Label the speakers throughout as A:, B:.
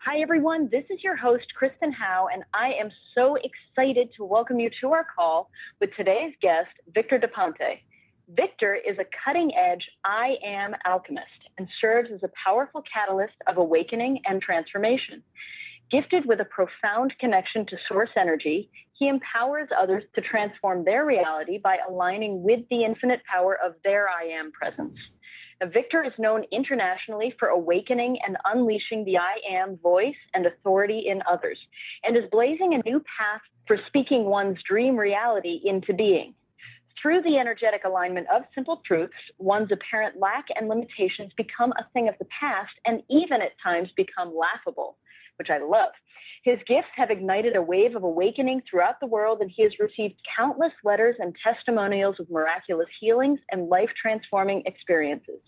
A: Hi, everyone. This is your host, Kristen Howe, and I am so excited to welcome you to our call with today's guest, Victor de Ponte. Victor is a cutting-edge I am alchemist and serves as a powerful catalyst of awakening and transformation. Gifted with a profound connection to source energy, he empowers others to transform their reality by aligning with the infinite power of their I am presence. Now, Victor is known internationally for awakening and unleashing the I am voice and authority in others, and is blazing a new path for speaking one's dream reality into being. Through the energetic alignment of simple truths, one's apparent lack and limitations become a thing of the past and even at times become laughable, which I love. His gifts have ignited a wave of awakening throughout the world, and he has received countless letters and testimonials of miraculous healings and life-transforming experiences.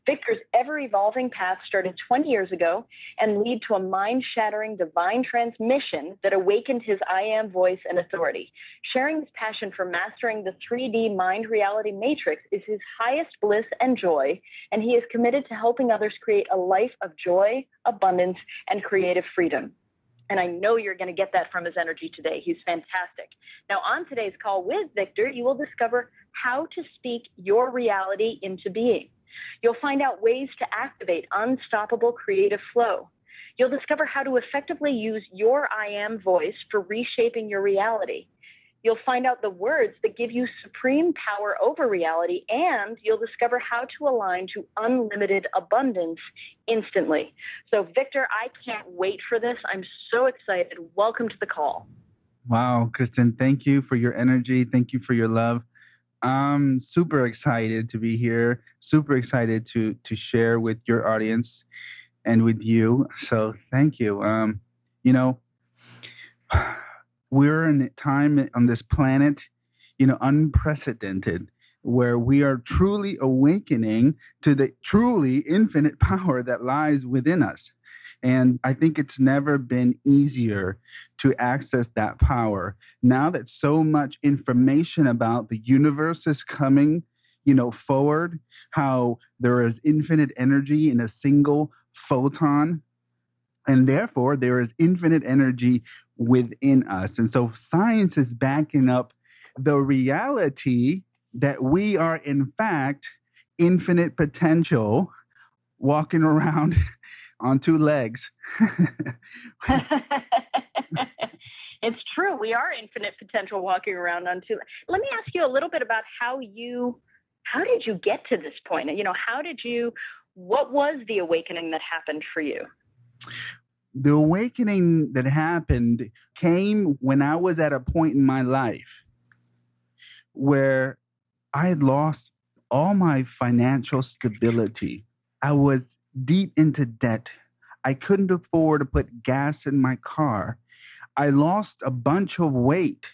A: Victor's ever-evolving path started 20 years ago and led to a mind-shattering divine transmission that awakened his I am voice and authority. Sharing his passion for mastering the 3D mind reality matrix is his highest bliss and joy, and he is committed to helping others create a life of joy, abundance, and creative freedom. And I know you're going to get that from his energy today. He's fantastic. Now, on today's call with Victor, you will discover how to speak your reality into being. You'll find out ways to activate unstoppable creative flow. You'll discover how to effectively use your I am voice for reshaping your reality. You'll find out the words that give you supreme power over reality, and you'll discover how to align to unlimited abundance instantly. So, Victor, I can't wait for this. I'm so excited. Welcome to the call.
B: Wow, Kristen, thank you for your energy. Thank you for your love. I'm super excited to be here, super excited to share with your audience and with you. So thank you. We're in a time on this planet, unprecedented, where we are truly awakening to the truly infinite power that lies within us. And I think it's never been easier to access that power. Now that so much information about the universe is coming, forward, how there is infinite energy in a single photon, and therefore there is infinite energy within us. And so science is backing up the reality that we are, in fact, infinite potential walking around on two legs.
A: It's true. We are infinite potential walking around on two legs. Let me ask you a little bit about how did you get to this point? What was the awakening that happened for you?
B: The awakening that happened came when I was at a point in my life where I had lost all my financial stability. I was deep into debt. I couldn't afford to put gas in my car. I lost a bunch of weight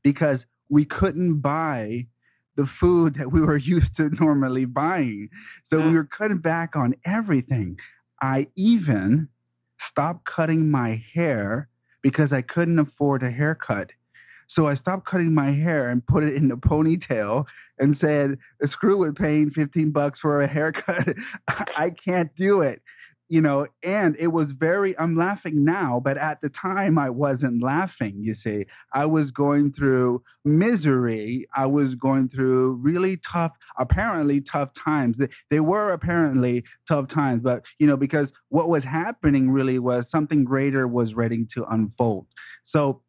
B: because we couldn't buy the food that we were used to normally buying. So we were cutting back on everything. I even stopped cutting my hair because I couldn't afford a haircut. So I stopped cutting my hair and put it in a ponytail and said, screw it, paying $15 for a haircut. I can't do it. And it was I'm laughing now, but at the time I wasn't laughing, you see. I was going through misery. I was going through really apparently tough times. They were apparently tough times, but, because what was happening really was something greater was ready to unfold. So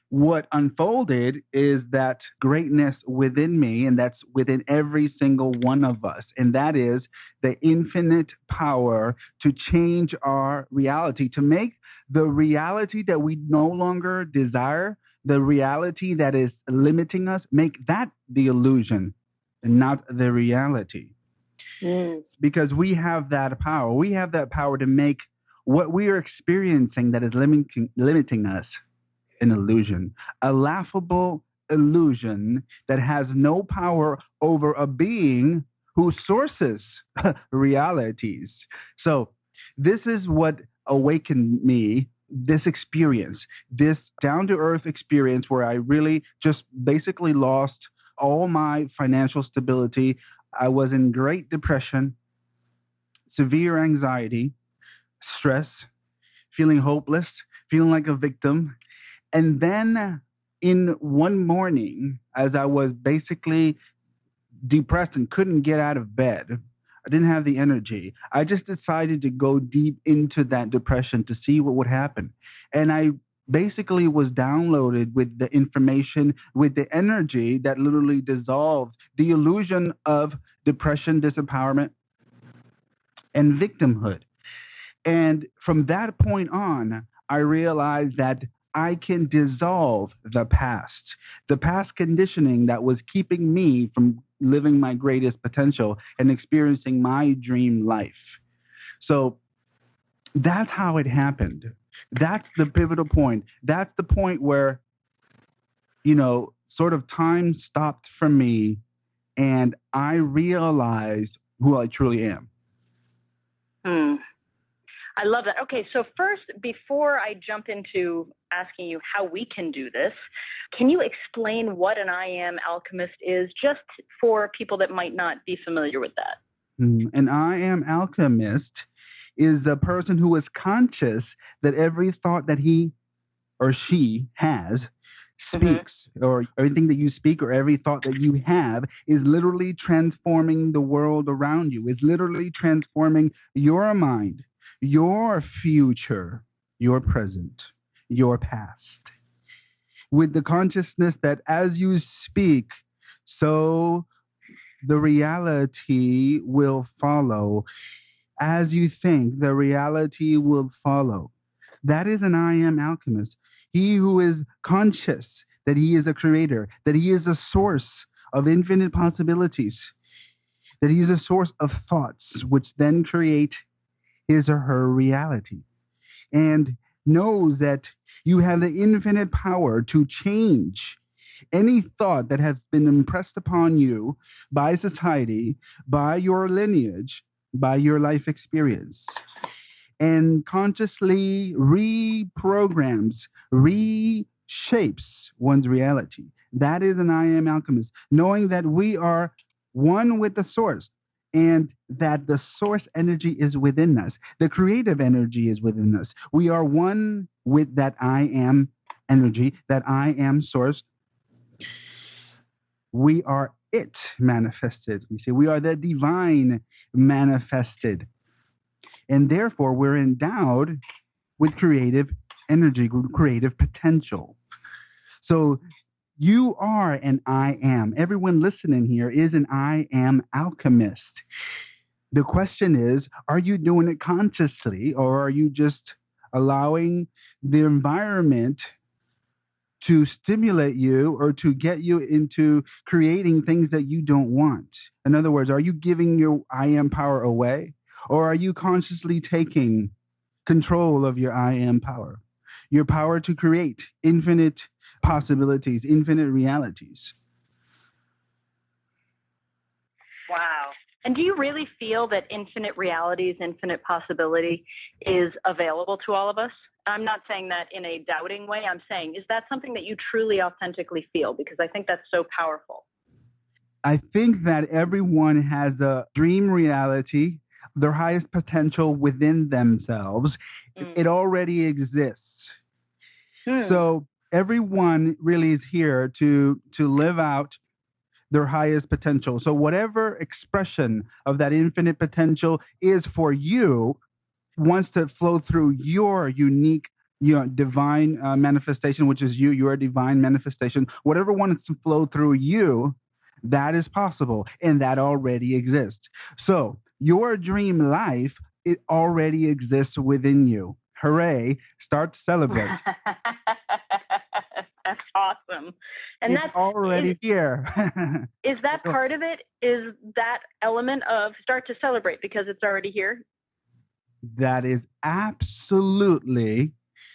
B: what unfolded is that greatness within me, and that's within every single one of us, and that is the infinite power to change our reality, to make the reality that we no longer desire, the reality that is limiting us, make that the illusion and not the reality. Because we have that power. We have that power to make what we are experiencing that is limiting us an illusion, a laughable illusion that has no power over a being who sources realities. So this is what awakened me, this experience, this down-to-earth experience where I really just basically lost all my financial stability. I was in great depression, severe anxiety, stress, feeling hopeless, feeling like a victim. And then in one morning, as I was basically depressed and couldn't get out of bed, I didn't have the energy. I just decided to go deep into that depression to see what would happen. And I basically was downloaded with the information, with the energy that literally dissolved the illusion of depression, disempowerment, and victimhood. And from that point on, I realized that I can dissolve the past conditioning that was keeping me from living my greatest potential and experiencing my dream life. So that's how it happened. That's the pivotal point. That's the point where, sort of time stopped for me and I realized who I truly am.
A: I love that. Okay, so first, before I jump into asking you how we can do this, can you explain what an I am alchemist is, just for people that might not be familiar with that?
B: An I am alchemist is a person who is conscious that every thought that he or she has speaks, or everything that you speak or every thought that you have is literally transforming the world around you, is literally transforming your mind, your future, your present, your past. With the consciousness that as you speak, so the reality will follow. As you think, the reality will follow. That is an I am alchemist. He who is conscious that he is a creator, that he is a source of infinite possibilities, that he is a source of thoughts, which then create his or her reality, and knows that you have the infinite power to change any thought that has been impressed upon you by society, by your lineage, by your life experience, and consciously reprograms, reshapes one's reality. That is an I am alchemist, knowing that we are one with the source and that the source energy is within us. The creative energy is within us. We are one with that I am energy, that I am source. We are it manifested. We say we are the divine manifested. And therefore, we're endowed with creative energy, creative potential. So you are an I am. Everyone listening here is an I am alchemist. The question is, are you doing it consciously, or are you just allowing the environment to stimulate you or to get you into creating things that you don't want? In other words, are you giving your I am power away, or are you consciously taking control of your I am power, your power to create infinite possibilities, infinite realities?
A: Wow. And do you really feel that infinite realities, infinite possibility is available to all of us? I'm not saying that in a doubting way. I'm saying, is that something that you truly authentically feel? Because I think that's so powerful.
B: I think that everyone has a dream reality, their highest potential within themselves. It already exists. So everyone really is here to live out their highest potential. So whatever expression of that infinite potential is for you wants to flow through your unique, divine manifestation, which is you, your divine manifestation. Whatever wants to flow through you, that is possible, and that already exists. So your dream life, it already exists within you. Hooray, start to celebrate.
A: That's awesome. And
B: it's already here.
A: Is that part of it? Is that element of start to celebrate because it's already here?
B: That is absolutely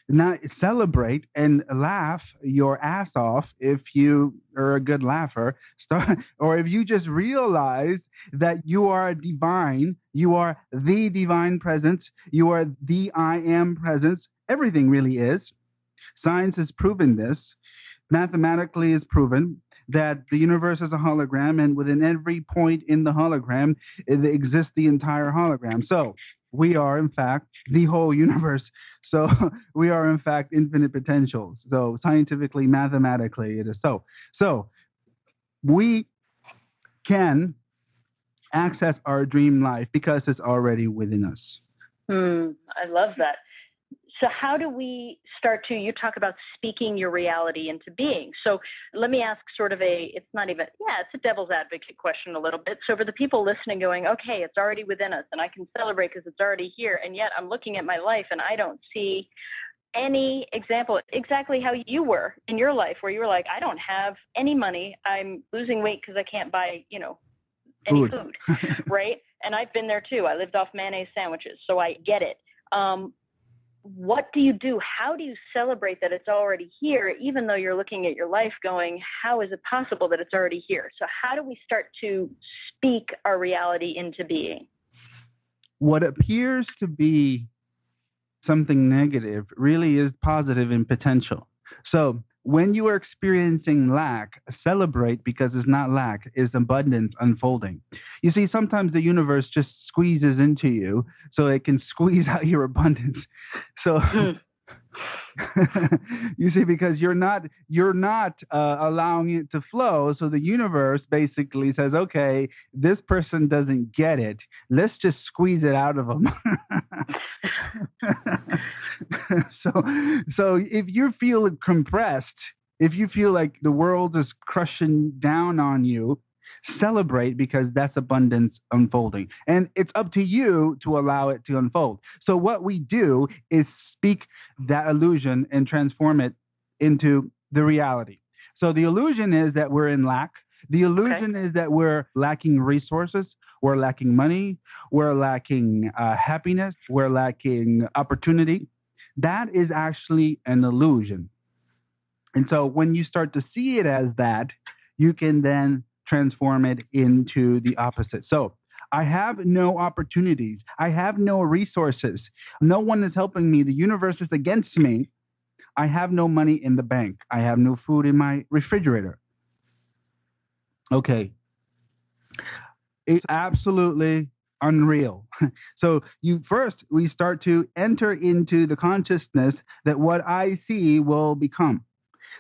B: not. Celebrate and laugh your ass off if you are a good laugher. Or if you just realize that you are divine, you are the divine presence, you are the I am presence. Everything really is. Science has proven this. Mathematically is proven that the universe is a hologram, and within every point in the hologram exists the entire hologram. So we are, in fact, the whole universe. So we are in fact infinite potentials. So scientifically, mathematically, it is so. So we can access our dream life because it's already within us.
A: I love that. So how do we start to, you talk about speaking your reality into being. So let me ask sort of it's a devil's advocate question a little bit. So for the people listening going, okay, it's already within us and I can celebrate because it's already here. And yet I'm looking at my life and I don't see any example exactly how you were in your life where you were like, I don't have any money. I'm losing weight because I can't buy, any food, right? And I've been there too. I lived off mayonnaise sandwiches, so I get it. What do you do? How do you celebrate that it's already here, even though you're looking at your life going, how is it possible that it's already here? So how do we start to speak our reality into being?
B: What appears to be something negative really is positive in potential. So when you are experiencing lack, celebrate because it's not lack, it's abundance unfolding. You see, sometimes the universe just squeezes into you so it can squeeze out your abundance. So you see, because you're not allowing it to flow. So the universe basically says, okay, this person doesn't get it. Let's just squeeze it out of them. So if you feel compressed, if you feel like the world is crushing down on you, celebrate because that's abundance unfolding. And it's up to you to allow it to unfold. So what we do is speak that illusion and transform it into the reality. So the illusion is that we're in lack. The illusion is that we're lacking resources. We're lacking money. We're lacking happiness. We're lacking opportunity. That is actually an illusion. And so when you start to see it as that, you can then transform it into the opposite. So I have no opportunities. I have no resources. No one is helping me. The universe is against me. I have no money in the bank. I have no food in my refrigerator. Okay. It's absolutely unreal. So we start to enter into the consciousness that what I see will become.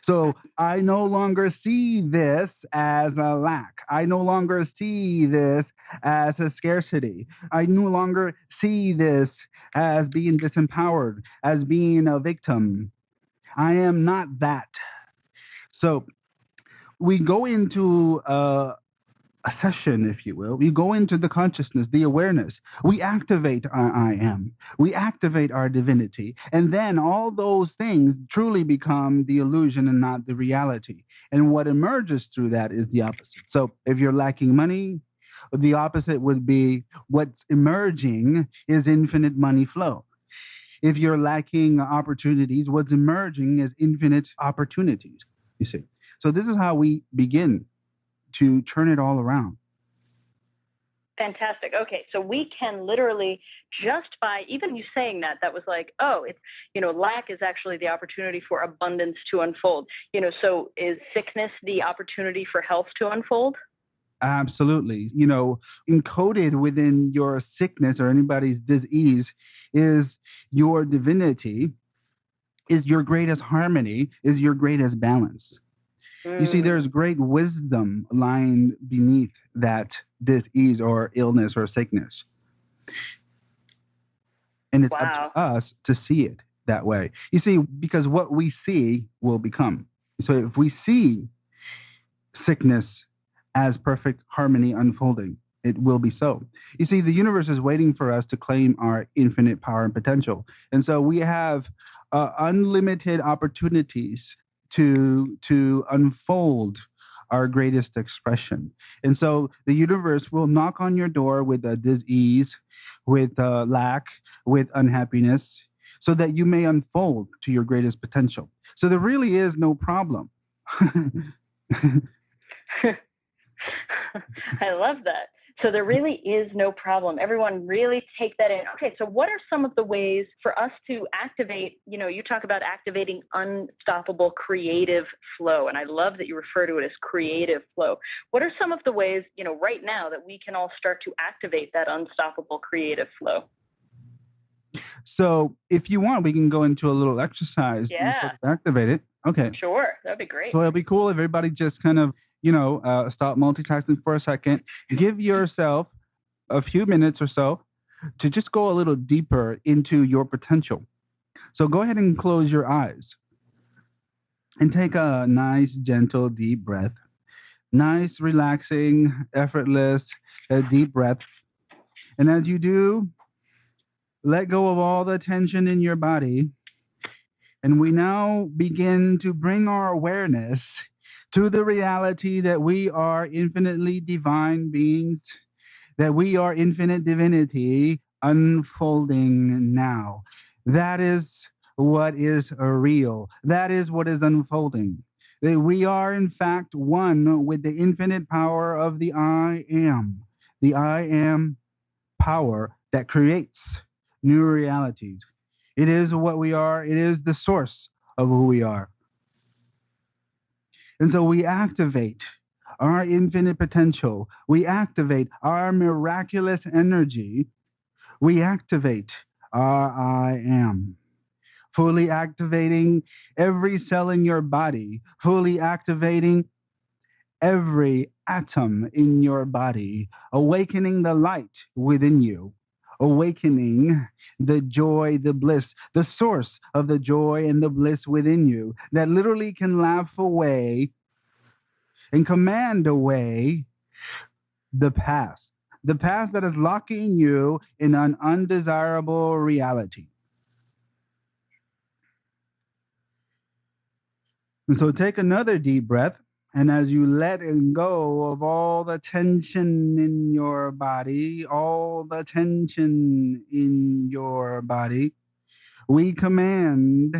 B: So I no longer see this as a lack. I no longer see this as a scarcity. I no longer see this as being disempowered, as being a victim. I am not that. So we go into a session, if you will. We go into the consciousness, the awareness. We activate our I am. We activate our divinity. And then all those things truly become the illusion and not the reality. And what emerges through that is the opposite. So if you're lacking money, the opposite would be what's emerging is infinite money flow. If you're lacking opportunities, what's emerging is infinite opportunities, you see. So this is how we begin to turn it all around.
A: Fantastic. Okay, so we can literally just by even you saying that was like, oh, it's lack is actually the opportunity for abundance to unfold. So is sickness the opportunity for health to unfold?
B: Absolutely. Encoded within your sickness or anybody's disease is your divinity, is your greatest harmony, is your greatest balance. You see, there's great wisdom lying beneath that disease or illness or sickness. And it's up to us to see it that way. You see, because what we see will become. So if we see sickness as perfect harmony unfolding, it will be so. You see, the universe is waiting for us to claim our infinite power and potential. And so we have unlimited opportunities to unfold our greatest expression. And so the universe will knock on your door with a disease, with lack, with unhappiness, so that you may unfold to your greatest potential. So there really is no problem.
A: I love that. So there really is no problem. Everyone really take that in. Okay, so what are some of the ways for us to activate, you talk about activating unstoppable creative flow, and I love that you refer to it as creative flow. What are some of the ways, right now that we can all start to activate that unstoppable creative flow?
B: So if you want, we can go into a little exercise and
A: Yeah.
B: sort of activate it. Okay.
A: Sure. That'd be great.
B: So it'll be cool if everybody just kind of, stop multitasking for a second. Give yourself a few minutes or so to just go a little deeper into your potential. So go ahead and close your eyes and take a nice, gentle, deep breath. Nice, relaxing, effortless, deep breath. And as you do, let go of all the tension in your body. And we now begin to bring our awareness to the reality that we are infinitely divine beings, that we are infinite divinity unfolding now. That is what is real. That is what is unfolding. That we are, in fact, one with the infinite power of the I am. The I am power that creates new realities. It is what we are. It is the source of who we are. And so we activate our infinite potential. We activate our miraculous energy. We activate our I am. Fully activating every cell in your body. Fully activating every atom in your body. Awakening the light within you. Awakening the joy, the bliss, the source of the joy and the bliss within you that literally can laugh away and command away the past that is locking you in an undesirable reality. And so take another deep breath. And as you let go of all the tension in your body, all the tension in your body, we command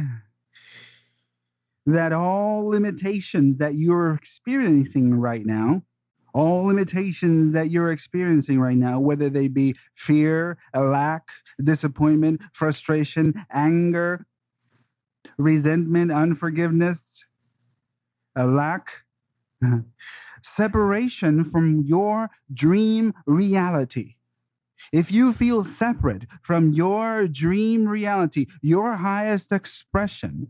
B: that all limitations that you're experiencing right now, all limitations that you're experiencing right now, whether they be fear, a lack, disappointment, frustration, anger, resentment, unforgiveness, a lack, separation from your dream reality. If you feel separate from your dream reality, your highest expression,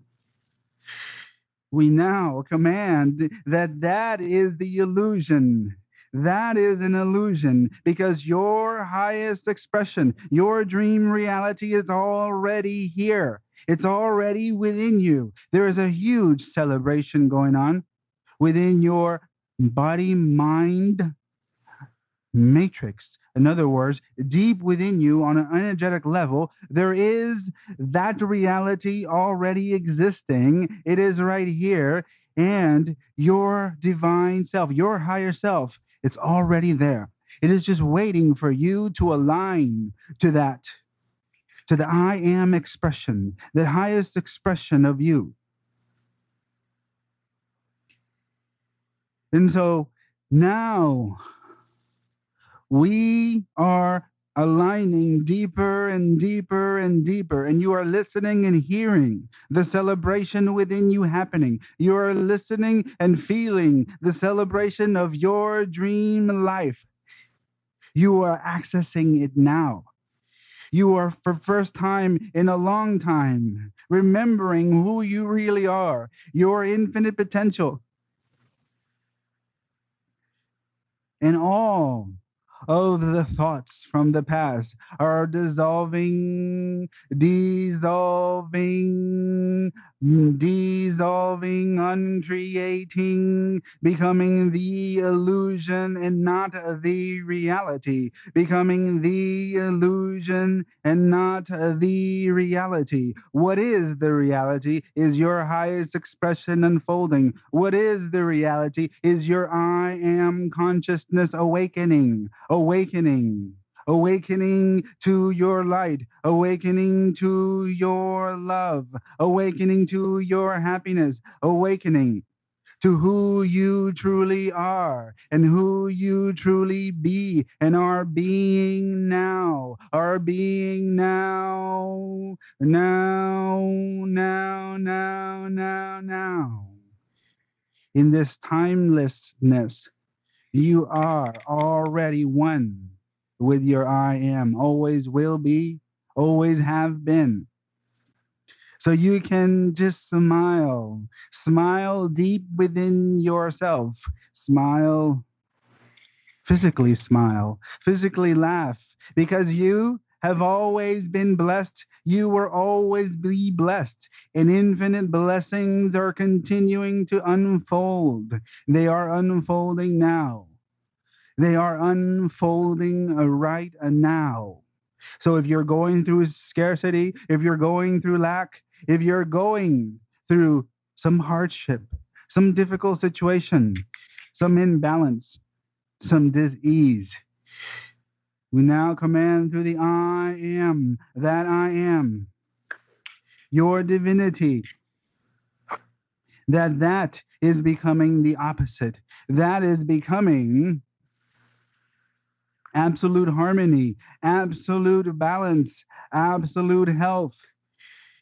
B: we now command that that is the illusion. That is an illusion because your highest expression, your dream reality is already here. It's already within you. There is a huge celebration going on within your body mind matrix. In other words, deep within you on an energetic level, there is that reality already existing. It is right here. And your divine self, your higher self, it's already there. It is just waiting for you to align to that, to the I am expression, the highest expression of you. And so now we are aligning deeper and deeper and deeper, and you are listening and hearing the celebration within you happening. You are listening and feeling the celebration of your dream life. You are accessing it now. You are, for first time in a long time, remembering who you really are, your infinite potential, and all of the thoughts from the past are dissolving, uncreating, becoming the illusion and not the reality, becoming the illusion and not the reality. What is the reality is your highest expression unfolding. What is the reality is your I am consciousness awakening, awakening to your light, awakening to your love, awakening to your happiness, awakening to who you truly are and who you truly be and are being now, now. In this timelessness, you are already one with your I am, always will be, always have been. So you can just smile. Smile deep within yourself. Smile, physically laugh, because you have always been blessed. You will always be blessed. And infinite blessings are continuing to unfold. They are unfolding now. They are unfolding right now. So if you're going through scarcity, if you're going through lack, if you're going through some hardship, some difficult situation, some imbalance, some dis-ease, we now command through the I am, that I am, your divinity, that is becoming the opposite. That is becoming absolute harmony, absolute balance, absolute health.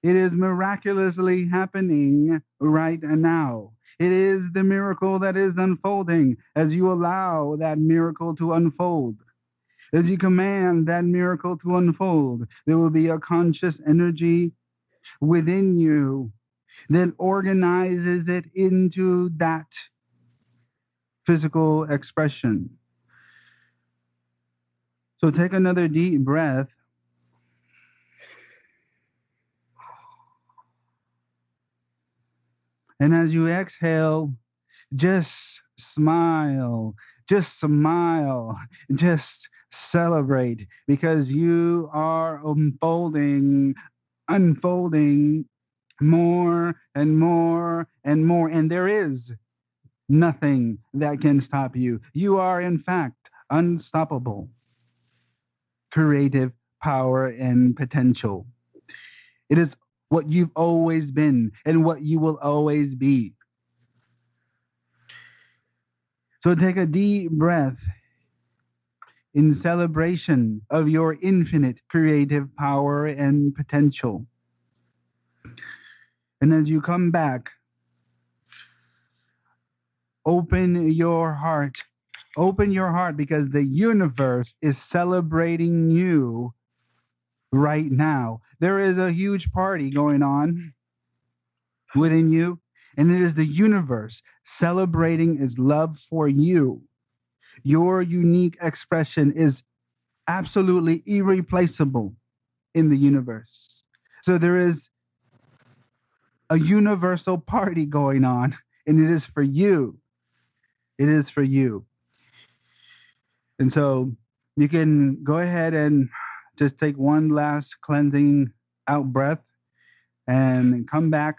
B: It is miraculously happening right now. It is the miracle that is unfolding as you allow that miracle to unfold. As you command that miracle to unfold, there will be a conscious energy within you that organizes it into that physical expression. So take another deep breath. And as you exhale, just smile, just smile, just celebrate, because you are unfolding more and more and more. And there is nothing that can stop you. You are, in fact, unstoppable. Creative power and potential. It is what you've always been and what you will always be. So take a deep breath in celebration of your infinite creative power and potential. And as you come back, open your heart. Open your heart, because the universe is celebrating you right now. There is a huge party going on within you, and it is the universe celebrating its love for you. Your unique expression is absolutely irreplaceable in the universe. So there is a universal party going on, and it is for you. It is for you. And so you can go ahead and just take one last cleansing out breath and come back.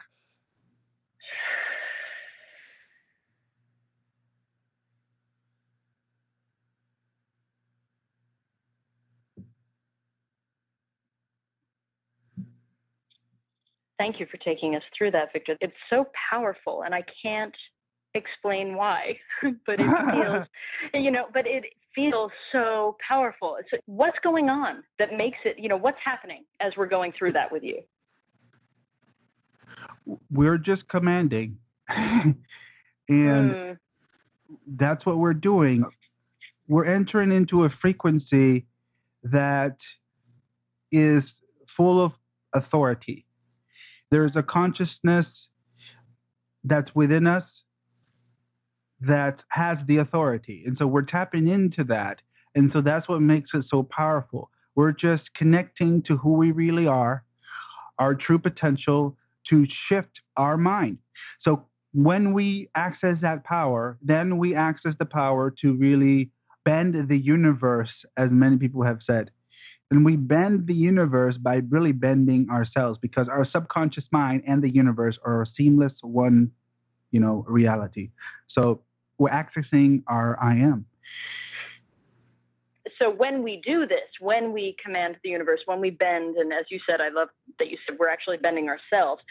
A: Thank you for taking us through that, Victor. It's so powerful, and I can't explain why, but it feels, but it feels so powerful. So what's going on that makes it, what's happening as we're going through that with you?
B: We're just commanding. And that's what we're doing. We're entering into a frequency that is full of authority. There's a consciousness that's within us that has the authority. And so we're tapping into that. And so that's what makes it so powerful. We're just connecting to who we really are, our true potential, to shift our mind. So when we access that power, then we access the power to really bend the universe, as many people have said. And we bend the universe by really bending ourselves, because our subconscious mind and the universe are a seamless one, reality. So we're accessing our I am.
A: So when we do this, when we command the universe, when we bend, and as you said, I love that you said we're actually bending ourselves,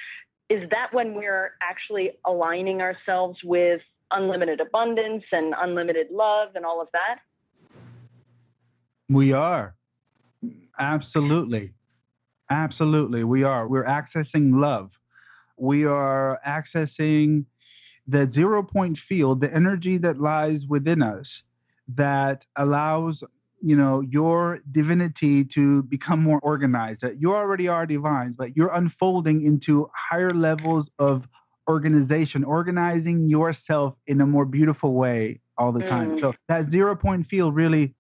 A: is that when we're actually aligning ourselves with unlimited abundance and unlimited love and all of that?
B: We are. Absolutely. Absolutely, we are. We're accessing love. We are accessing the 0 point field, the energy that lies within us that allows your divinity to become more organized. That you already are divine, but you're unfolding into higher levels of organization, organizing yourself in a more beautiful way all the time. So that 0 point field really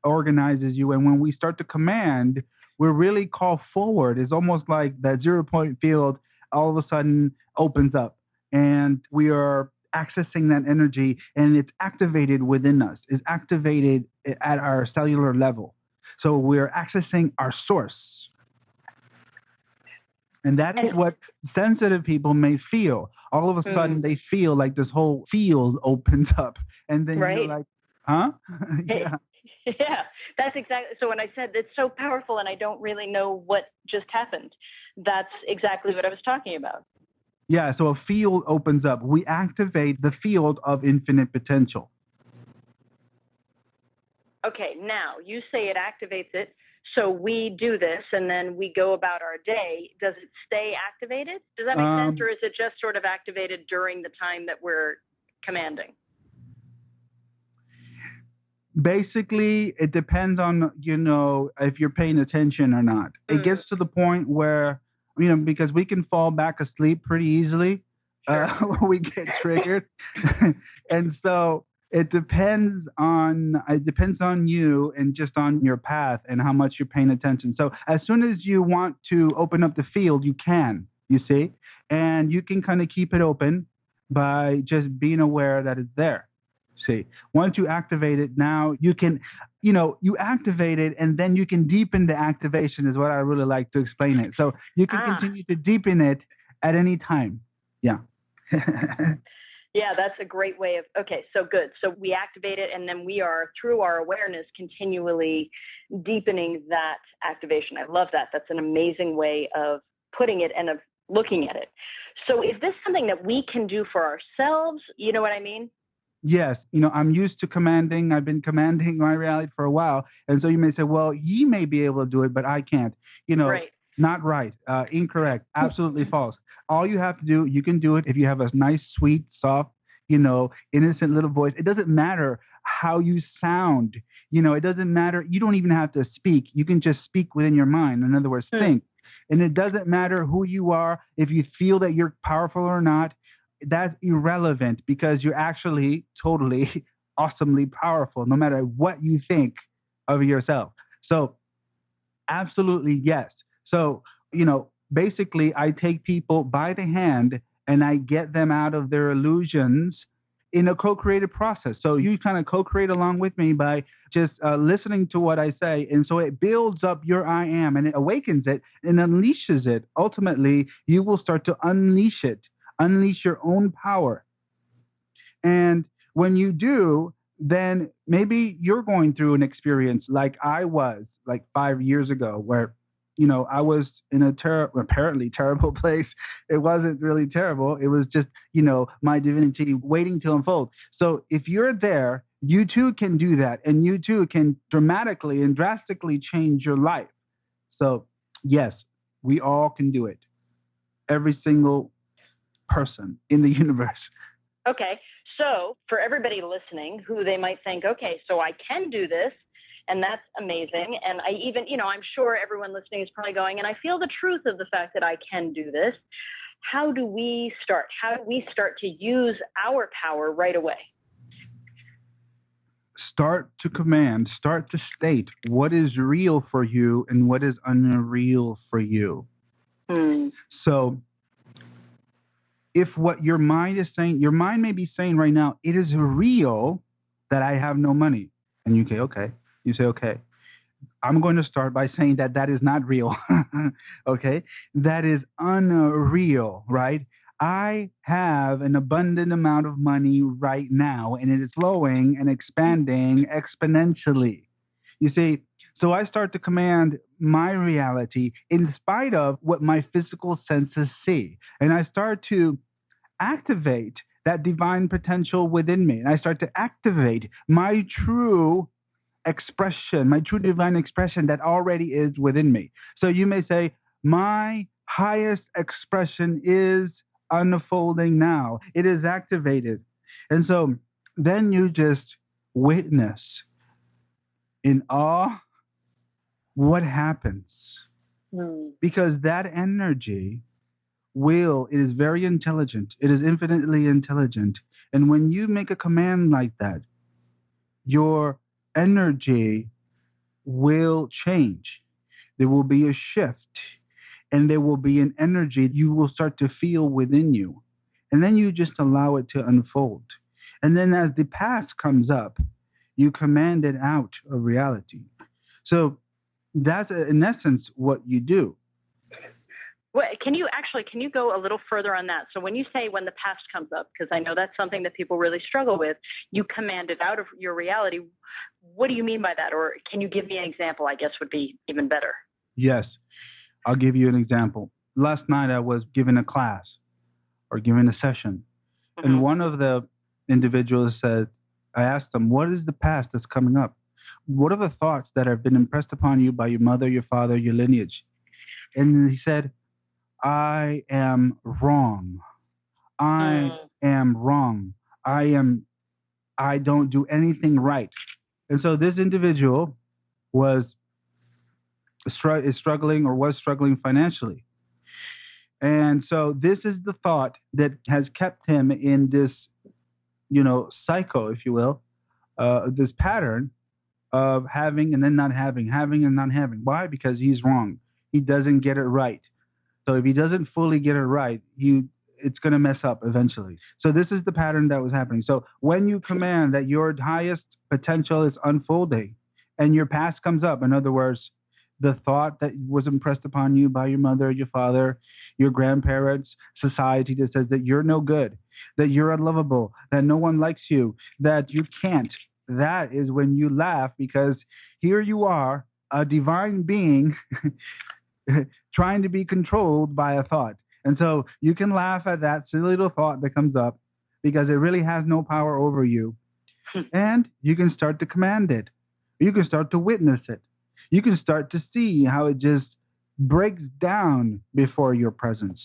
B: organizes you. And when we start to command, we're really called forward. It's almost like that 0 point field all of a sudden opens up and we are accessing that energy and it's activated within us, it's activated at our cellular level. So we're accessing our source. And that is what sensitive people may feel. All of a sudden, they feel like this whole field opens up. And then you're like, huh?
A: Yeah. Yeah, that's exactly. So when I said it's so powerful and I don't really know what just happened, that's exactly what I was talking about.
B: Yeah, so a field opens up. We activate the field of infinite potential.
A: Okay, now you say it activates it. So we do this and then we go about our day. Does it stay activated? Does that make sense? Or is it just sort of activated during the time that we're commanding?
B: Basically, it depends on, if you're paying attention or not. It gets to the point where, because we can fall back asleep pretty easily when we get triggered. And so it depends on you and just on your path and how much you're paying attention. So as soon as you want to open up the field, you can, you see, and you can kind of keep it open by just being aware that it's there. See, once you activate it, now you can, you activate it and then you can deepen the activation is what I really like to explain it. So you can continue to deepen it at any time. Yeah.
A: Yeah, that's a great way of, okay, so good. So we activate it and then we are, through our awareness, continually deepening that activation. I love that. That's an amazing way of putting it and of looking at it. So is this something that we can do for ourselves? You know what I mean?
B: Yes, I'm used to commanding. I've been commanding my reality for a while. And so you may say, well, you may be able to do it, but I can't.
A: Right.
B: Not right, incorrect, absolutely false. All you have to do, you can do it if you have a nice, sweet, soft, innocent little voice. It doesn't matter how you sound. It doesn't matter. You don't even have to speak. You can just speak within your mind. In other words, think. And it doesn't matter who you are, if you feel that you're powerful or not. That's irrelevant because you're actually totally awesomely powerful no matter what you think of yourself. So absolutely yes. So, basically I take people by the hand and I get them out of their illusions in a co-creative process. So you kind of co-create along with me by just listening to what I say. And so it builds up your I am and it awakens it and unleashes it. Ultimately, you will start to unleash it. Unleash your own power. And when you do, then maybe you're going through an experience like I was like 5 years ago where, I was in a apparently terrible place. It wasn't really terrible. It was just, my divinity waiting to unfold. So if you're there, you too can do that. And you too can dramatically and drastically change your life. So yes, we all can do it. Every single person in the universe.
A: Okay. So for everybody listening who they might think, okay, so I can do this, and that's amazing. And I even, I'm sure everyone listening is probably going, and I feel the truth of the fact that I can do this. How do we start? How do we start to use our power right away?
B: Start to command, start to state what is real for you and what is unreal for you. So if what your mind is saying, your mind may be saying right now, it is real that I have no money. And you say, okay. You say, okay, I'm going to start by saying that that is not real. Okay. That is unreal, right? I have an abundant amount of money right now, and it is flowing and expanding exponentially. You see, so I start to command my reality in spite of what my physical senses see. And I start to activate that divine potential within me. And I start to activate my true expression, my true divine expression that already is within me. So you may say, my highest expression is unfolding now. It is activated. And so then you just witness in awe, what happens?
A: Mm.
B: Because that energy it is very intelligent. It is infinitely intelligent. And when you make a command like that, your energy will change. There will be a shift, and there will be an energy you will start to feel within you. And then you just allow it to unfold. And then as the past comes up, you command it out of reality. So that's in essence what you do.
A: Well, can you go a little further on that? So when you say when the past comes up, because I know that's something that people really struggle with, you command it out of your reality. What do you mean by that? Or can you give me an example, I guess would be even better.
B: Yes, I'll give you an example. Last night I was given a class or given a session, and one of the individuals said, I asked them, what is the past that's coming up? What are the thoughts that have been impressed upon you by your mother, your father, your lineage? And he said, I am wrong. I am wrong. I don't do anything right. And so this individual was struggling or was struggling financially. And so this is the thought that has kept him in this, cycle, if you will, this pattern of having and then not having, having and not having. Why? Because he's wrong. He doesn't get it right. So if he doesn't fully get it right, it's going to mess up eventually. So this is the pattern that was happening. So when you command that your highest potential is unfolding and your past comes up, in other words, the thought that was impressed upon you by your mother, your father, your grandparents, society that says that you're no good, that you're unlovable, that no one likes you, that you can't, that is when you laugh, because here you are, a divine being trying to be controlled by a thought. And so you can laugh at that silly little thought that comes up because it really has no power over you. And you can start to command it. You can start to witness it. You can start to see how it just breaks down before your presence.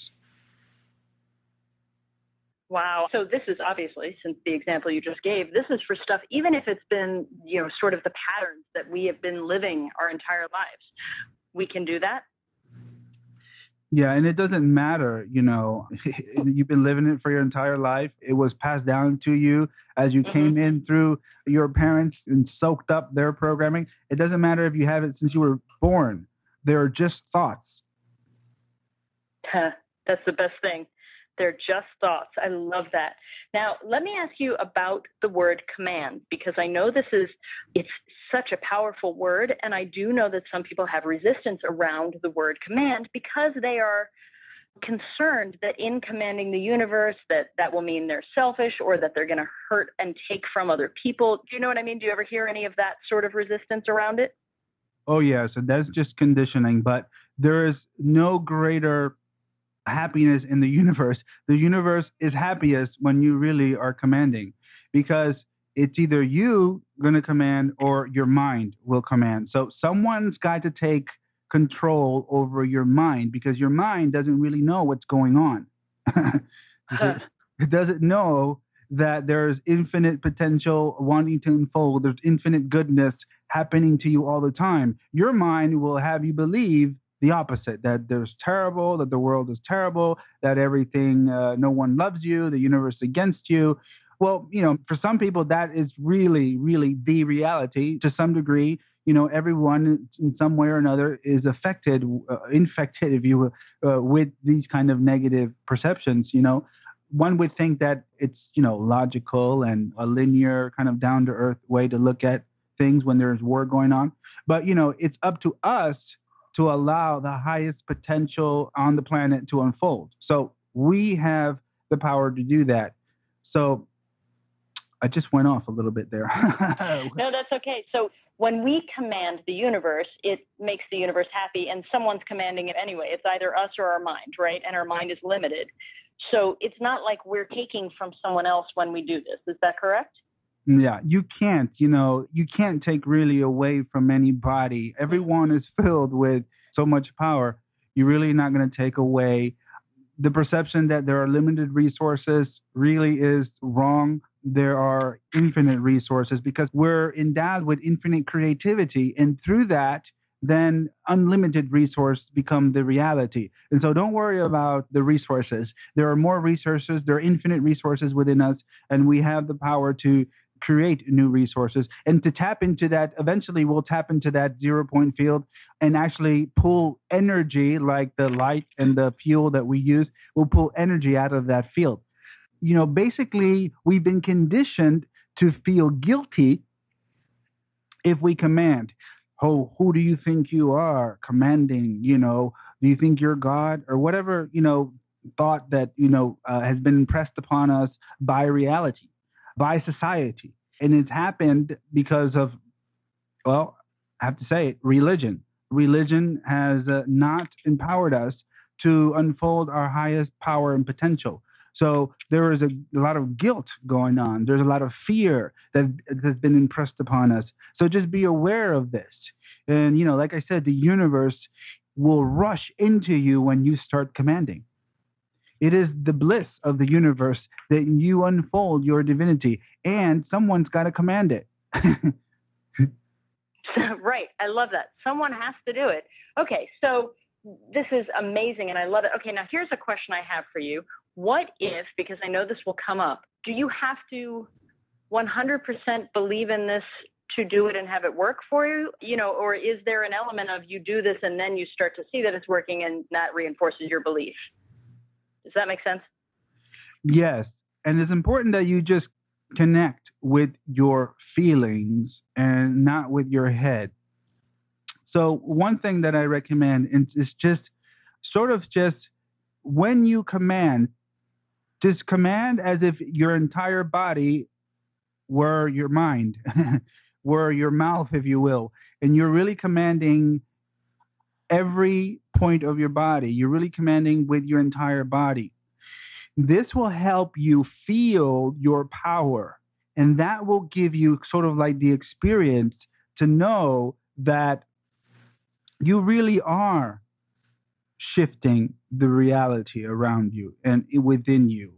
A: Wow. So this is obviously, since the example you just gave, this is for stuff, even if it's been, sort of the patterns that we have been living our entire lives. We can do that.
B: Yeah, and it doesn't matter, you've been living it for your entire life. It was passed down to you as you came in through your parents and soaked up their programming. It doesn't matter if you have it since you were born. They're just thoughts.
A: That's the best thing. They're just thoughts. I love that. Now, let me ask you about the word command, because I know it's such a powerful word, and I do know that some people have resistance around the word command because they are concerned that in commanding the universe that will mean they're selfish or that they're going to hurt and take from other people. Do you know what I mean? Do you ever hear any of that sort of resistance around it?
B: Oh, yes, and that's just conditioning, but there is no greater happiness in the universe. The universe is happiest when you really are commanding, because it's either you going to command or your mind will command. So someone's got to take control over your mind, because your mind doesn't really know what's going on. It doesn't know that there's infinite potential wanting to unfold. There's infinite goodness happening to you all the time. Your mind will have you believe the opposite, that there's terrible, that the world is terrible, that everything, no one loves you, the universe is against you. Well, for some people, that is really, really the reality to some degree. Everyone in some way or another is infected, if you will, with these kind of negative perceptions. One would think that it's, logical and a linear kind of down to earth way to look at things when there's war going on. But, it's up to us to allow the highest potential on the planet to unfold. So we have the power to do that. So I just went off a little bit there.
A: No, that's okay. So when we command the universe, it makes the universe happy, and someone's commanding it anyway. It's either us or our mind, right? And our mind is limited. So it's not like we're taking from someone else when we do this. Is that correct?
B: Yeah, you can't take really away from anybody. Everyone is filled with so much power. You're really not going to take away. The perception that there are limited resources really is wrong. there are infinite resources because we're endowed with infinite creativity. And through that, then unlimited resource become the reality. And so don't worry about the resources. There are more resources, there are infinite resources within us, and we have the power to create new resources and to tap into that. Eventually we'll tap into that 0 point field and actually pull energy, like the light and the fuel that we use will pull energy out of that field. Basically we've been conditioned to feel guilty if we command. Oh, who do you think you are commanding? Do you think you're God or whatever, thought that, has been impressed upon us by reality, by society. And it's happened because of, well, I have to say it, religion. Religion has not empowered us to unfold our highest power and potential. So there is a lot of guilt going on. There's a lot of fear that has been impressed upon us. So just be aware of this. And, like I said, the universe will rush into you when you start commanding. It is the bliss of the universe that you unfold your divinity, and someone's got to command it.
A: Right. I love that. Someone has to do it. Okay. So this is amazing and I love it. Okay. Now here's a question I have for you. What if, because I know this will come up, do you have to 100% believe in this to do it and have it work for you? Or is there an element of you do this and then you start to see that it's working and that reinforces your belief? Does that make sense?
B: Yes. And it's important that you just connect with your feelings and not with your head. So one thing that I recommend is just when you command, just command as if your entire body were your mind, were your mouth, if you will. And you're really commanding every point of your body. You're really commanding with your entire body. This will help you feel your power. And that will give you sort of like the experience to know that you really are shifting the reality around you and within you.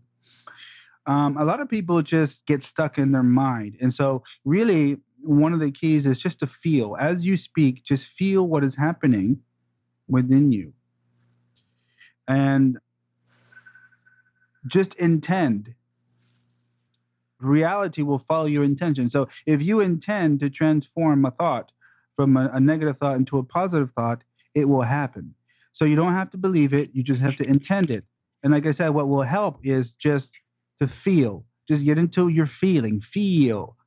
B: A lot of people just get stuck in their mind. And so, really, one of the keys is just to feel. As you speak, just feel what is happening within you. And just intend. Reality will follow your intention. So if you intend to transform a thought from a negative thought into a positive thought, it will happen. So you don't have to believe it. You just have to intend it. And like I said, what will help is just to feel. Just get into your feeling. Feel.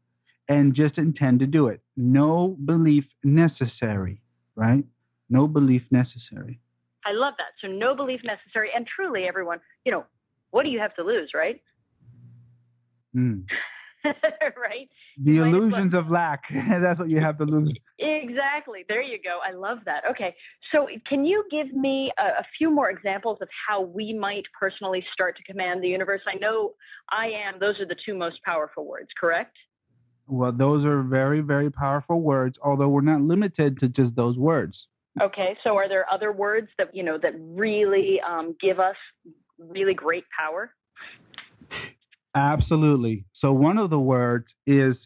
B: And just intend to do it. No belief necessary, right? No belief necessary.
A: I love that. So no belief necessary. And truly, everyone, what do you have to lose, right? Right?
B: The illusions of lack. That's what you have to lose.
A: Exactly. There you go. I love that. Okay. So can you give me a few more examples of how we might personally start to command the universe? I know those are the two most powerful words, correct?
B: Well, those are very, very powerful words, although we're not limited to just those words.
A: Okay. So are there other words that, that really give us really great power?
B: Absolutely. So one of the words is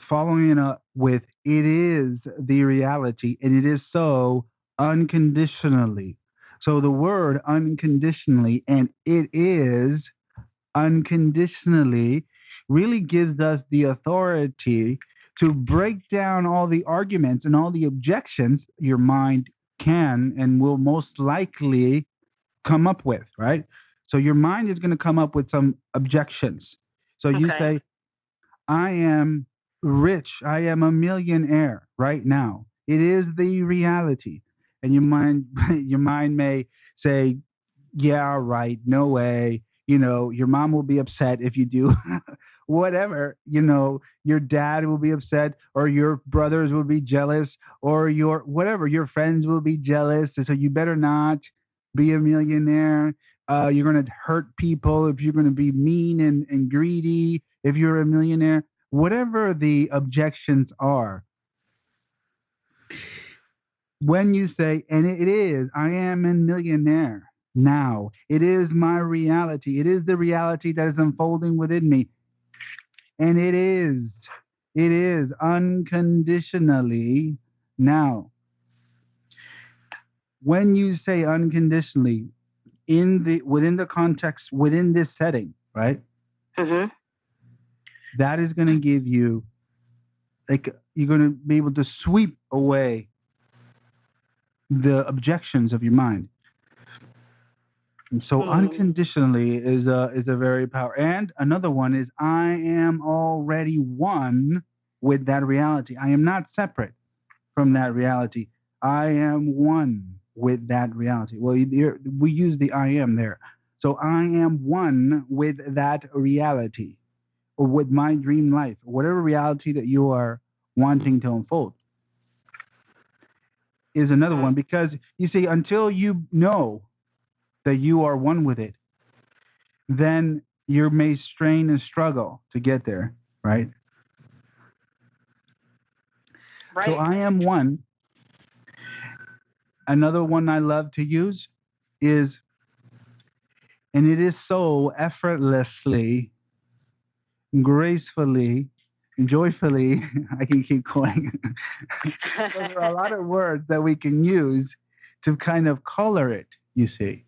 B: following it up with, it is the reality, and it is so unconditionally. So the word unconditionally and it is unconditionally really gives us the authority to break down all the arguments and all the objections your mind can and will most likely come up with, right? So your mind is going to come up with some objections. So you say, I am rich. I am a millionaire right now. It is the reality. And your mind may say, yeah, right. No way. Your mom will be upset if you do whatever, your dad will be upset or your brothers will be jealous or your friends will be jealous. So you better not be a millionaire. You're going to hurt people if you're going to be mean and greedy if you're a millionaire. Whatever the objections are, when you say, and it is, I am a millionaire now. It is my reality. It is the reality that is unfolding within me. And it is unconditionally. Now, when you say unconditionally, within the context, within this setting, right?
A: Mm-hmm.
B: That is going to give you, like, you're going to be able to sweep away the objections of your mind. And so unconditionally is a very power. And another one is I am already one with that reality. I am not separate from that reality. I am one with that reality. Well, we use the I am there. So I am one with that reality, or with my dream life, whatever reality that you are wanting to unfold is another one. Because you see, until you know that you are one with it, then you may strain and struggle to get there, right?
A: Right.
B: So I am one. Another one I love to use is, and it is so effortlessly, gracefully, joyfully, I can keep going. There are a lot of words that we can use to kind of color it, you see.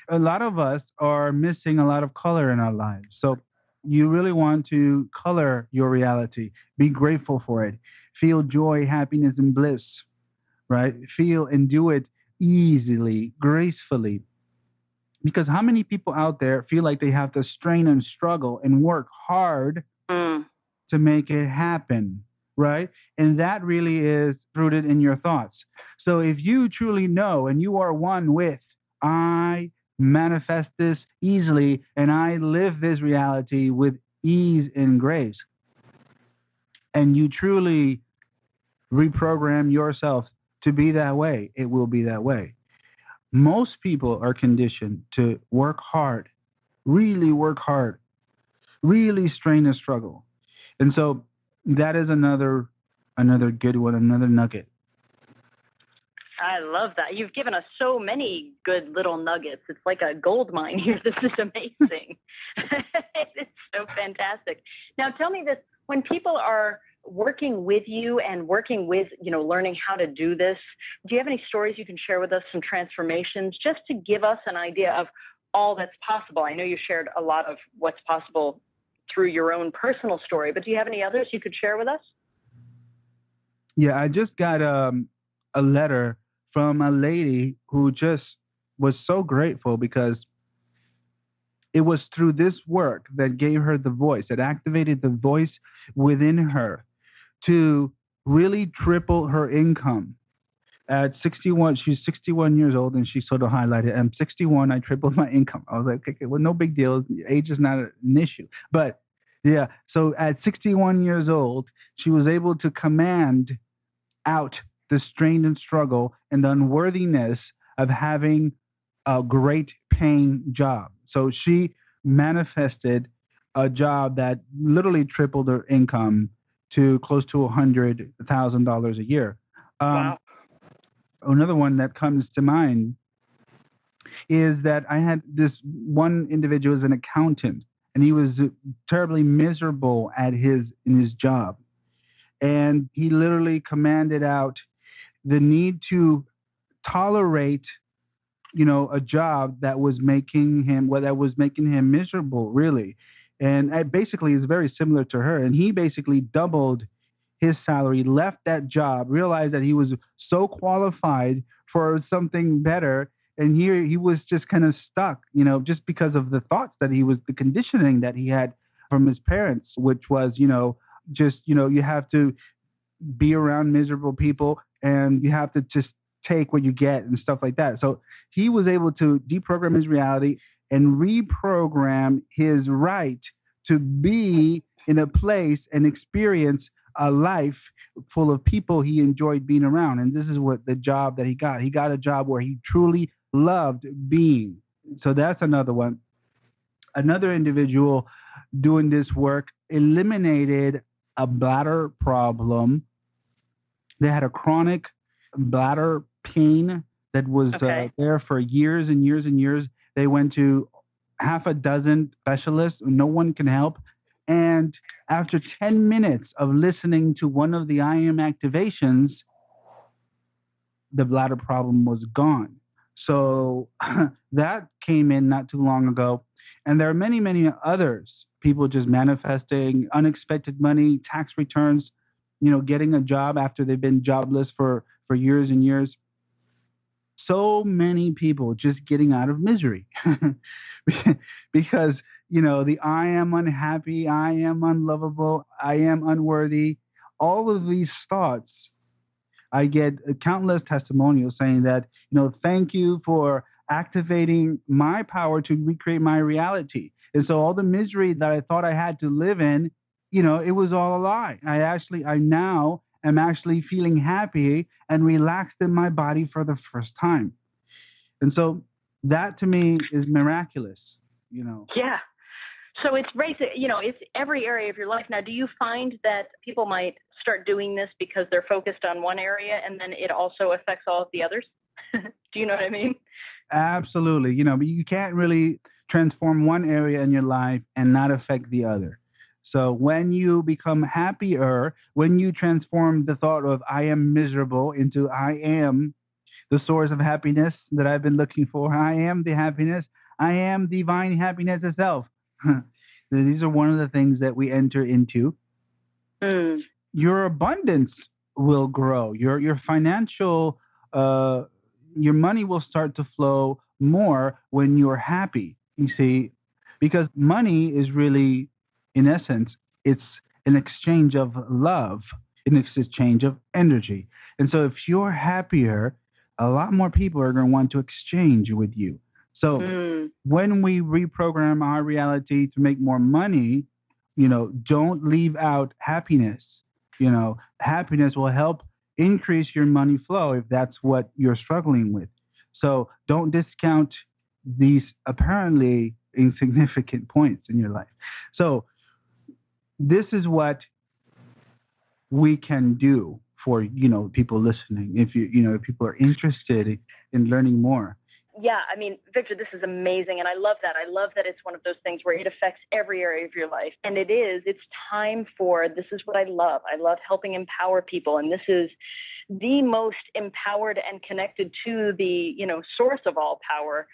B: A lot of us are missing a lot of color in our lives. So you really want to color your reality. Be grateful for it. Feel joy, happiness, and bliss, right? Feel and do it easily, gracefully. Because how many people out there feel like they have to strain and struggle and work hard to make it happen, right? And that really is rooted in your thoughts. So if you truly know and you are one with, I manifest this easily and I live this reality with ease and grace, and you truly reprogram yourself to be that way, it will be that way. Most people are conditioned to work hard, work hard, really strain and struggle. And so that is another good one, another nugget.
A: I love that. You've given us so many good little nuggets. It's like a gold mine here. This is amazing. It's so fantastic. Now tell me this, when people are working with you and working with, learning how to do this, do you have any stories you can share with us, some transformations, just to give us an idea of all that's possible? I know you shared a lot of what's possible through your own personal story, but do you have any others you could share with us?
B: Yeah, I just got a letter from a lady who just was so grateful because it was through this work that gave her the voice, that activated the voice within her to really triple her income. At 61, she's 61 years old, and she sort of highlighted, I'm 61, I tripled my income. I was like, okay, well, no big deal. Age is not an issue. But yeah, so at 61 years old, she was able to command out the strain and struggle and the unworthiness of having a great paying job. So she manifested a job that literally tripled her income to close to $100,000 a year.
A: Wow.
B: Another one that comes to mind is that I had this one individual as an accountant, and he was terribly miserable in his job. And he literally commanded out the need to tolerate, a job that was making him miserable, really. And it basically is very similar to her. And he basically doubled his salary, left that job, realized that he was so qualified for something better. And here he was just kind of stuck, just because of the thoughts the conditioning that he had from his parents, which was, you have to be around miserable people and you have to just take what you get and stuff like that. So he was able to deprogram his reality and reprogram his right to be in a place and experience a life full of people he enjoyed being around. And this is what the job that he got. He got a job where he truly loved being. So that's another one. Another individual doing this work eliminated a bladder problem. They had a chronic bladder pain that was there for years and years and years. They went to half a dozen specialists. No one can help. And After 10 minutes of listening to one of the I am activations, the bladder problem was gone. So that came in not too long ago. And there are many, many others. People just manifesting unexpected money, tax returns, getting a job after they've been jobless for years and years. So many people just getting out of misery because, the I am unhappy, I am unlovable, I am unworthy, all of these thoughts. I get countless testimonials saying that, thank you for activating my power to recreate my reality. And so all the misery that I thought I had to live in, it was all a lie. I now am actually feeling happy and relaxed in my body for the first time. And so that to me is miraculous.
A: Yeah. So it's basic, it's every area of your life. Now, do you find that people might start doing this because they're focused on one area and then it also affects all of the others? Do you know what I mean?
B: Absolutely. But you can't really transform one area in your life and not affect the other. So when you become happier, when you transform the thought of I am miserable into I am the source of happiness that I've been looking for, I am the happiness, I am divine happiness itself. These are one of the things that we enter into. Your abundance will grow. Your financial, your money will start to flow more when you're happy. You see, because money is really, in essence, it's an exchange of love, an exchange of energy. And so if you're happier, a lot more people are going to want to exchange with you. So when we reprogram our reality to make more money, don't leave out happiness. Happiness will help increase your money flow if that's what you're struggling with. So don't discount these apparently insignificant points in your life. So this is what we can do for, people listening. If people are interested in learning more.
A: Yeah, I mean, Victor, this is amazing, and I love that. I love that it's one of those things where it affects every area of your life, and it's time for, this is what I love. I love helping empower people, and this is the most empowered and connected to the, source of all power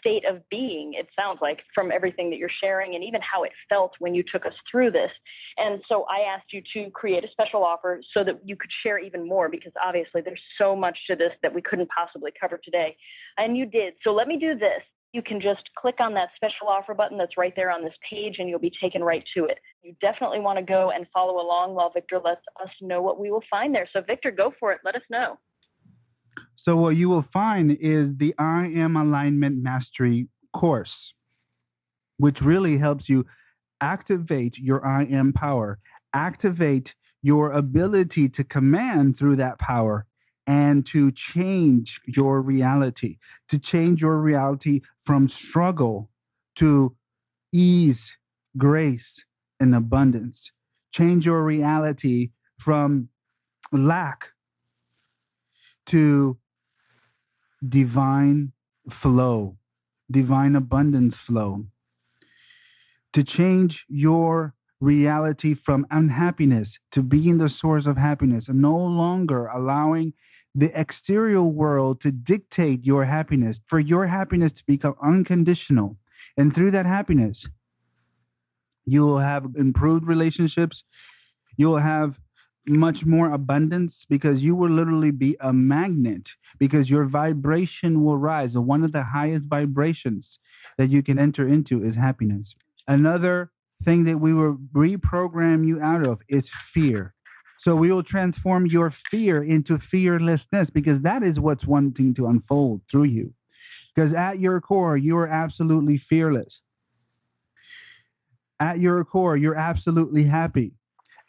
A: state of being, it sounds like, from everything that you're sharing and even how it felt when you took us through this. And so I asked you to create a special offer so that you could share even more, because obviously there's so much to this that we couldn't possibly cover today. And you did. So let me do this. You can just click on that special offer button that's right there on this page, and you'll be taken right to it. You definitely want to go and follow along while Victor lets us know what we will find there. So, Victor, go for it. Let us know.
B: So what you will find is the I Am Alignment Mastery course, which really helps you activate your I Am power, activate your ability to command through that power, and to change your reality, from struggle to ease, grace, and abundance. Change your reality from lack to divine flow, divine abundance flow. To change your reality from unhappiness to being the source of happiness, and no longer allowing the exterior world to dictate your happiness, for your happiness to become unconditional. And through that happiness, you will have improved relationships. You will have much more abundance, because you will literally be a magnet, because your vibration will rise. And one of the highest vibrations that you can enter into is happiness. Another thing that we will reprogram you out of is fear. So we will transform your fear into fearlessness, because that is what's wanting to unfold through you. Because at your core, you are absolutely fearless. At your core, you're absolutely happy.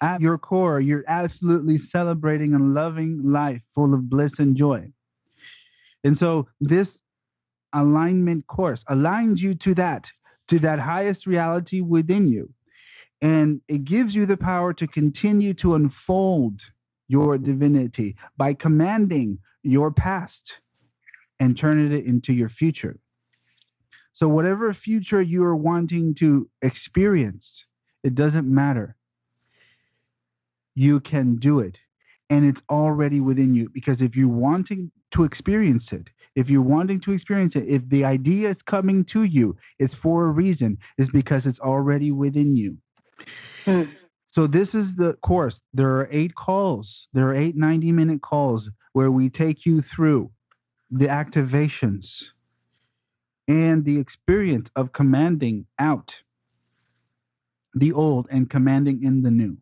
B: At your core, you're absolutely celebrating and loving life full of bliss and joy. And so this alignment course aligns you to that highest reality within you. And it gives you the power to continue to unfold your divinity by commanding your past and turning it into your future. So whatever future you are wanting to experience, it doesn't matter. you can do it. And it's already within you, because if you're wanting to experience it, if the idea is coming to you, it's for a reason. It's because it's already within you.
A: Hmm.
B: So this is the course. There are 8 calls. There are 8 90-minute calls where we take you through the activations and the experience of commanding out the old and commanding in the new.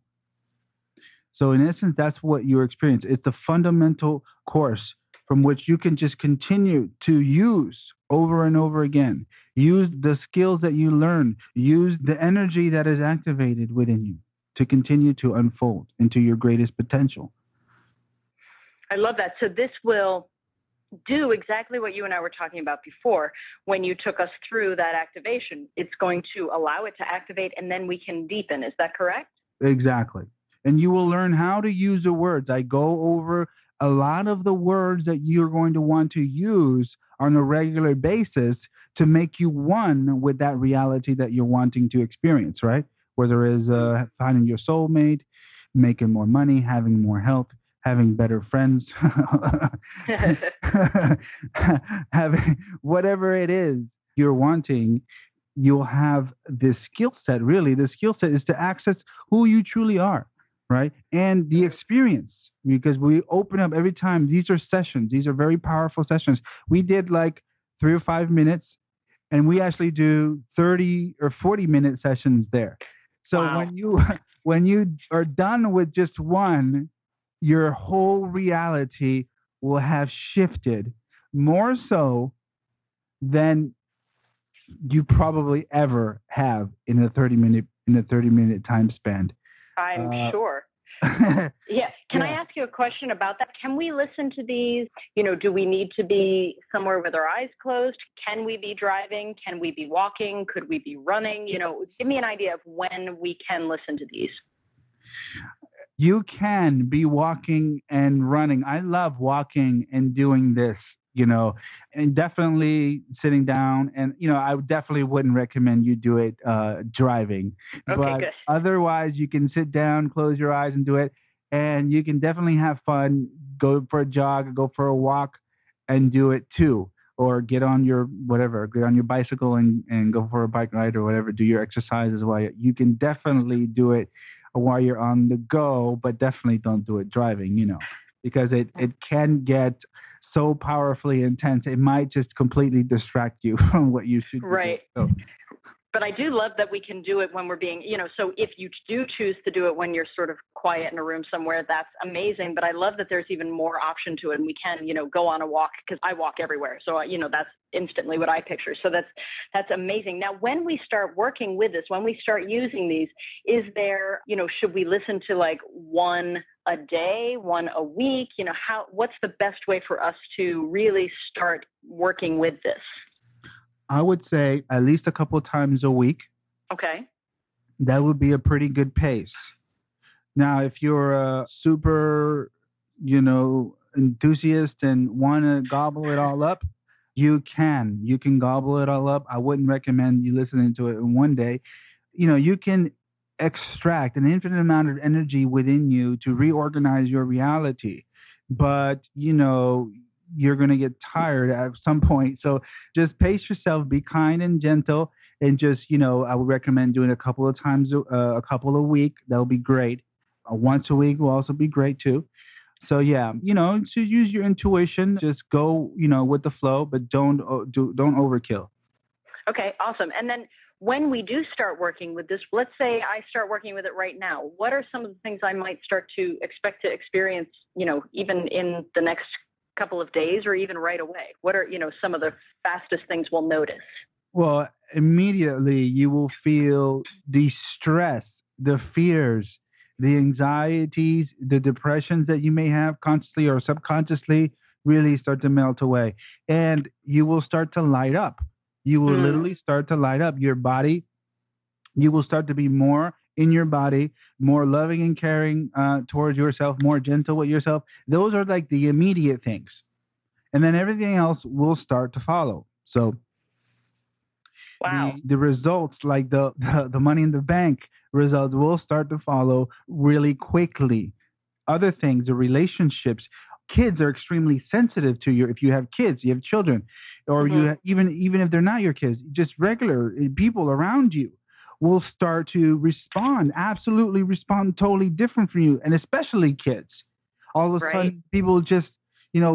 B: So in essence, that's what your experience. It's the fundamental course from which you can just continue to use over and over again. Use the skills that you learn. Use the energy that is activated within you to continue to unfold into your greatest potential.
A: I love that. So this will do exactly what you and I were talking about before when you took us through that activation. It's going to allow it to activate, and then we can deepen. Is that correct?
B: Exactly. And you will learn how to use the words. I go over a lot of the words that you're going to want to use on a regular basis to make you one with that reality that you're wanting to experience, right? Whether it's finding your soulmate, making more money, having more health, having better friends, having whatever it is you're wanting, you'll have this skill set. Really, the skill set is to access who you truly are, right? And the experience, because we open up every time. These are sessions. These are very powerful sessions. We did like 3 or 5 minutes, and we actually do 30 or 40-minute sessions there. So
A: Wow.
B: when you are done with just one, your whole reality will have shifted more so than you probably ever have in a 30-minute time span.
A: I'm sure. Yes. Can I ask you a question about that? Can we listen to these? Do we need to be somewhere with our eyes closed? Can we be driving? Can we be walking? Could we be running? Give me an idea of when we can listen to these.
B: You can be walking and running. I love walking and doing this, and definitely sitting down. And, I definitely wouldn't recommend you do it driving.
A: Okay,
B: but
A: good.
B: Otherwise, you can sit down, close your eyes and do it. And you can definitely have fun, go for a jog, go for a walk and do it too. Or get on your bicycle and go for a bike ride or whatever. Do your exercises while you can definitely do it while you're on the go, but definitely don't do it driving, because it can get so powerfully intense. It might just completely distract you from what you should do.
A: Right.
B: So.
A: But I do love that we can do it when we're being, so if you do choose to do it when you're sort of quiet in a room somewhere, that's amazing. But I love that there's even more option to it. And we can, go on a walk, because I walk everywhere. So, that's instantly what I picture. So that's amazing. Now, when we start working with this, when we start using these, is there, should we listen to like one a day, one a week? What's the best way for us to really start working with this?
B: I would say at least a couple of times a week.
A: Okay.
B: That would be a pretty good pace. Now, if you're a super, enthusiast and want to gobble it all up, you can gobble it all up. I wouldn't recommend you listening to it in one day. You can extract an infinite amount of energy within you to reorganize your reality. But, you're going to get tired at some point. So just pace yourself, be kind and gentle, and just, I would recommend doing a couple of times, a couple a week. That'll be great. Once a week will also be great too. So yeah, to use your intuition, just go, with the flow, but don't overkill.
A: Okay, awesome. And then when we do start working with this, let's say I start working with it right now, what are some of the things I might start to expect to experience, even in the next couple of days or even right away? What are, some of the fastest things we'll notice? Well,
B: immediately you will feel the stress, the fears, the anxieties, the depressions that you may have consciously or subconsciously really start to melt away. And you will start to light up. You will literally start to light up your body. You will start to be more in your body, more loving and caring towards yourself, more gentle with yourself. Those are like the immediate things. And then everything else will start to follow. So
A: Wow.
B: The results, like the money in the bank results, will start to follow really quickly. Other things, the relationships. Kids are extremely sensitive to your. If you have kids, you have children, or
A: Mm-hmm.
B: even if they're not your kids, just regular people around you will start to respond. Absolutely respond totally different from you, and especially kids. All of a
A: Right.
B: sudden, people just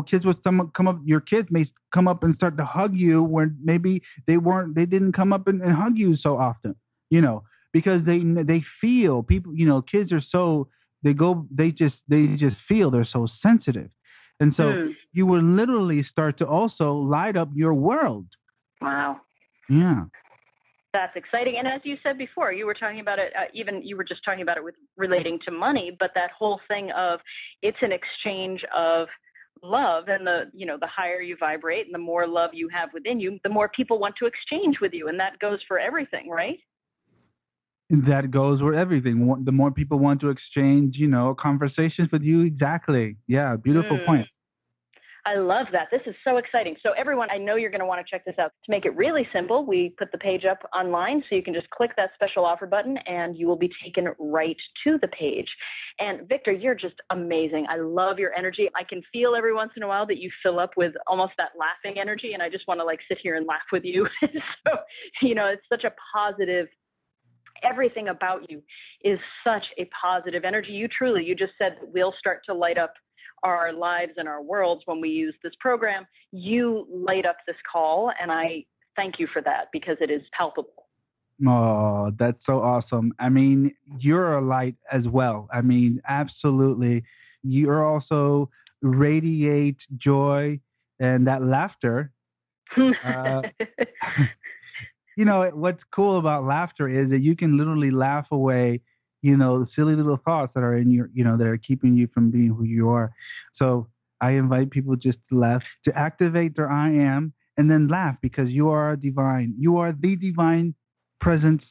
B: kids will come up. Your kids may come up and start to hug you when maybe they didn't come up and hug you so often. Because they feel people. Kids are so they just feel they're so sensitive, and so
A: Hmm.
B: you will literally start to also light up your world.
A: Wow.
B: Yeah.
A: That's exciting. And as you said before, you were talking about it, even you were just talking about it with relating to money, but that whole thing of it's an exchange of love, and the higher you vibrate and the more love you have within you, the more people want to exchange with you. And that goes for everything, right?
B: That goes with everything. The more people want to exchange, conversations with you. Exactly. Yeah. Beautiful
A: Mm.
B: point.
A: I love that. This is so exciting. So everyone, I know you're going to want to check this out. To make it really simple, we put the page up online, so you can just click that special offer button and you will be taken right to the page. And Victor, you're just amazing. I love your energy. I can feel every once in a while that you fill up with almost that laughing energy, and I just want to sit here and laugh with you. So, it's such a positive, everything about you is such a positive energy. You just said that we'll start to light up our lives and our worlds when we use this program. You light up this call, and I thank you for that, because it is palpable.
B: Oh, that's so awesome. I mean, you're a light as well. I mean, absolutely. You're also radiate joy and that laughter. Uh, what's cool about laughter is that you can literally laugh away, the silly little thoughts that are in your, that are keeping you from being who you are. So I invite people just to laugh, to activate their I am, and then laugh, because you are divine. You are the divine presence.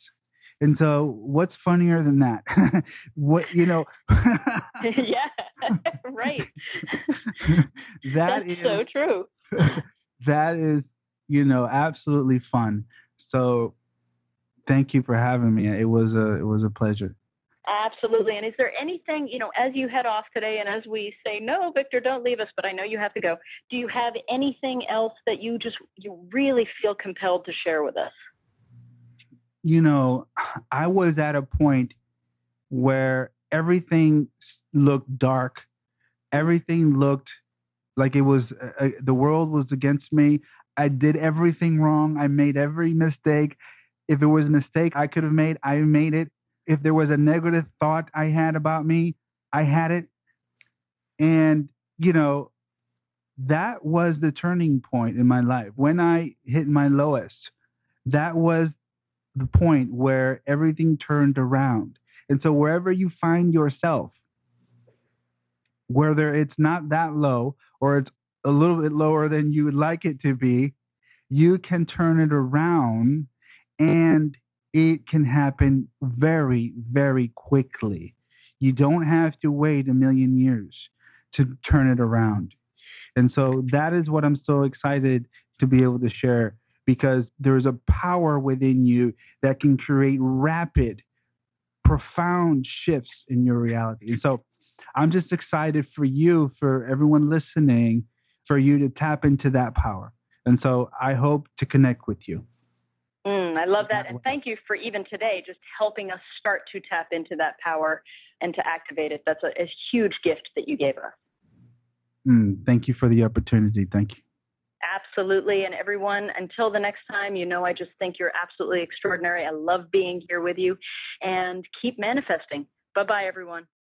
B: And so what's funnier than that? what,
A: Yeah, right.
B: That
A: That's
B: is
A: so true.
B: that is, absolutely fun. So thank you for having me. It was a pleasure.
A: Absolutely. And is there anything, as you head off today, and as we say, no, Victor, don't leave us, but I know you have to go, do you have anything else that you really feel compelled to share with us?
B: I was at a point where everything looked dark. Everything looked like it was the world was against me. I did everything wrong. I made every mistake. If it was a mistake I could have made, I made it. If there was a negative thought I had about me, I had it. And, that was the turning point in my life. When I hit my lowest, that was the point where everything turned around. And so wherever you find yourself, whether it's not that low or it's a little bit lower than you would like it to be, you can turn it around, and it can happen very, very quickly. You don't have to wait a million years to turn it around. And so that is what I'm so excited to be able to share, because there's a power within you that can create rapid, profound shifts in your reality. And so I'm just excited for you, for everyone listening, for you to tap into that power. And so I hope to connect with you.
A: I love that. And thank you for even today just helping us start to tap into that power and to activate it. That's a huge gift that you gave us.
B: Thank you for the opportunity. Thank you.
A: Absolutely. And everyone, until the next time, I just think you're absolutely extraordinary. I love being here with you, and keep manifesting. Bye-bye, everyone.